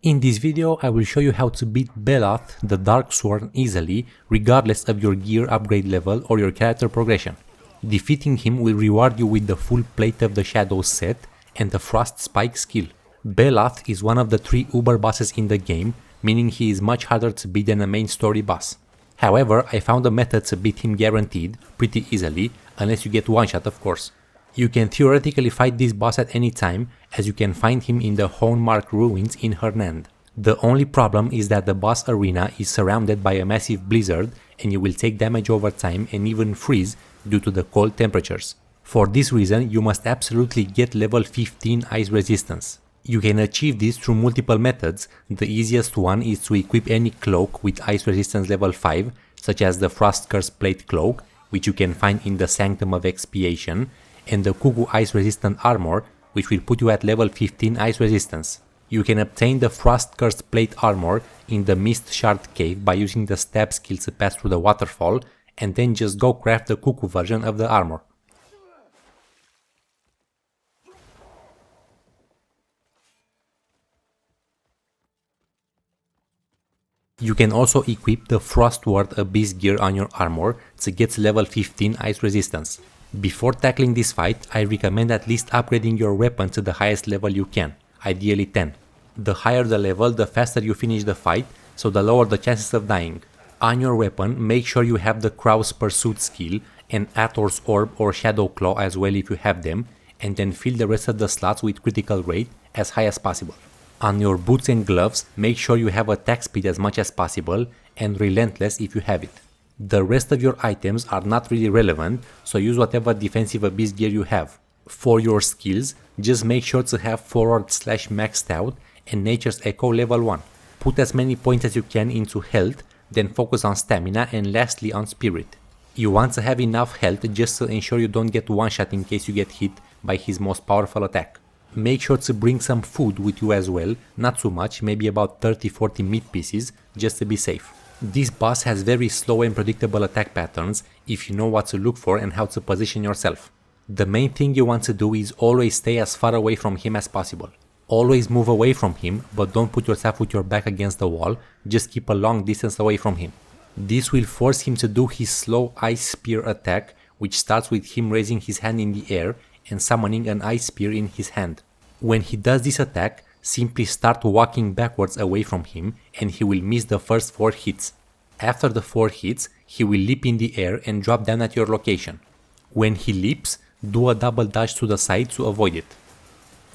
In this video I will show you how to beat Beloth, the Darksworn, easily, regardless of your gear upgrade level or your character progression. Defeating him will reward you with the full Plate of the Shadows set and the Frost Spike skill. Beloth is one of the 3 uber bosses in the game, meaning he is much harder to beat than a main story boss. However, I found a method to beat him guaranteed, pretty easily, unless you get one shot of course. You can theoretically fight this boss at any time, as you can find him in the Honemark ruins in Hernand. The only problem is that the boss arena is surrounded by a massive blizzard and you will take damage over time and even freeze due to the cold temperatures. For this reason, you must absolutely get level 15 ice resistance. You can achieve this through multiple methods. The easiest one is to equip any cloak with ice resistance level 5, such as the Frost Curse Plate cloak, which you can find in the Sanctum of Expiation, and the Cuckoo Ice Resistant Armor, which will put you at level 15 Ice Resistance. You can obtain the Frost Cursed Plate Armor in the Mist Shard Cave by using the stab skill to pass through the waterfall, and then just go craft the Cuckoo version of the armor. You can also equip the Frostward Abyss gear on your armor to get level 15 Ice Resistance. Before tackling this fight, I recommend at least upgrading your weapon to the highest level you can, ideally 10. The higher the level, the faster you finish the fight, so the lower the chances of dying. On your weapon, make sure you have the Crow's Pursuit skill and Ator's Orb or Shadow Claw as well if you have them, and then fill the rest of the slots with critical rate as high as possible. On your boots and gloves, make sure you have attack speed as much as possible and relentless if you have it. The rest of your items are not really relevant, so use whatever defensive abyss gear you have. For your skills, just make sure to have forward / maxed out and nature's echo level 1. Put as many points as you can into health, then focus on stamina and lastly on spirit. You want to have enough health just to ensure you don't get one shot in case you get hit by his most powerful attack. Make sure to bring some food with you as well, not too much, maybe about 30-40 meat pieces, just to be safe. This boss has very slow and predictable attack patterns if you know what to look for and how to position yourself. The main thing you want to do is always stay as far away from him as possible. Always move away from him, but don't put yourself with your back against the wall, just keep a long distance away from him. This will force him to do his slow ice spear attack, which starts with him raising his hand in the air and summoning an ice spear in his hand. When he does this attack, simply start walking backwards away from him and he will miss the first 4 hits. After the 4 hits, he will leap in the air and drop down at your location. When he leaps, do a double dash to the side to avoid it.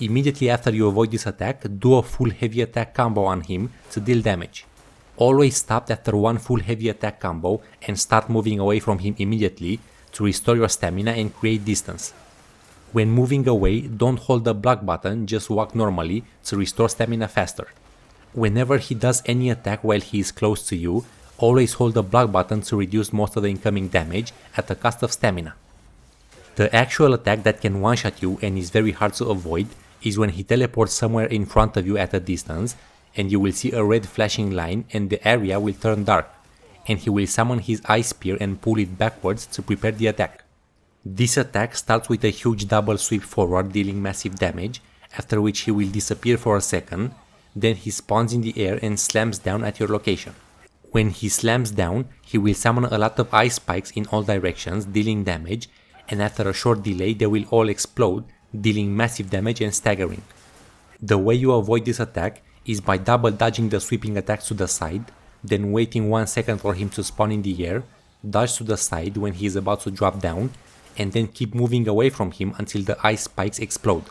Immediately after you avoid this attack, do a full heavy attack combo on him to deal damage. Always stop after one full heavy attack combo and start moving away from him immediately to restore your stamina and create distance. When moving away, don't hold the block button, just walk normally to restore stamina faster. Whenever he does any attack while he is close to you, always hold the block button to reduce most of the incoming damage at the cost of stamina. The actual attack that can one-shot you and is very hard to avoid is when he teleports somewhere in front of you at a distance and you will see a red flashing line and the area will turn dark, and he will summon his ice spear and pull it backwards to prepare the attack. This attack starts with a huge double sweep forward dealing massive damage, after which he will disappear for a second, then he spawns in the air and slams down at your location. When he slams down, he will summon a lot of ice spikes in all directions dealing damage, and after a short delay they will all explode, dealing massive damage and staggering. The way you avoid this attack is by double dodging the sweeping attacks to the side, then waiting 1 second for him to spawn in the air, dodge to the side when he is about to drop down, and then keep moving away from him until the ice spikes explode.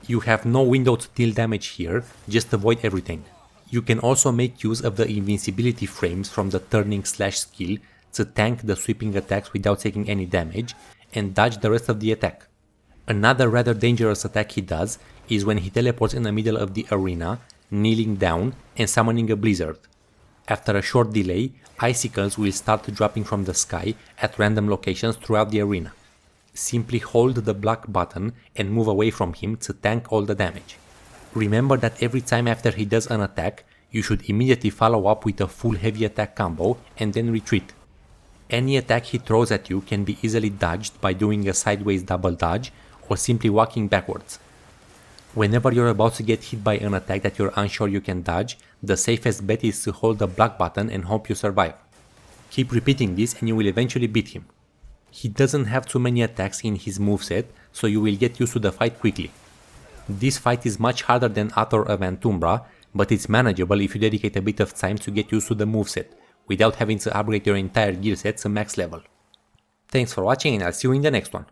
You have no window to deal damage here, just avoid everything. You can also make use of the invincibility frames from the turning / skill to tank the sweeping attacks without taking any damage, and dodge the rest of the attack. Another rather dangerous attack he does is when he teleports in the middle of the arena, kneeling down and summoning a blizzard. After a short delay, icicles will start dropping from the sky at random locations throughout the arena. Simply hold the block button and move away from him to tank all the damage. Remember that every time after he does an attack, you should immediately follow up with a full heavy attack combo and then retreat. Any attack he throws at you can be easily dodged by doing a sideways double dodge or simply walking backwards. Whenever you're about to get hit by an attack that you're unsure you can dodge, the safest bet is to hold the block button and hope you survive. Keep repeating this and you will eventually beat him. He doesn't have too many attacks in his moveset, so you will get used to the fight quickly. This fight is much harder than Ator of Antumbra, but it's manageable if you dedicate a bit of time to get used to the moveset, without having to upgrade your entire gear set to max level. Thanks for watching and I'll see you in the next one.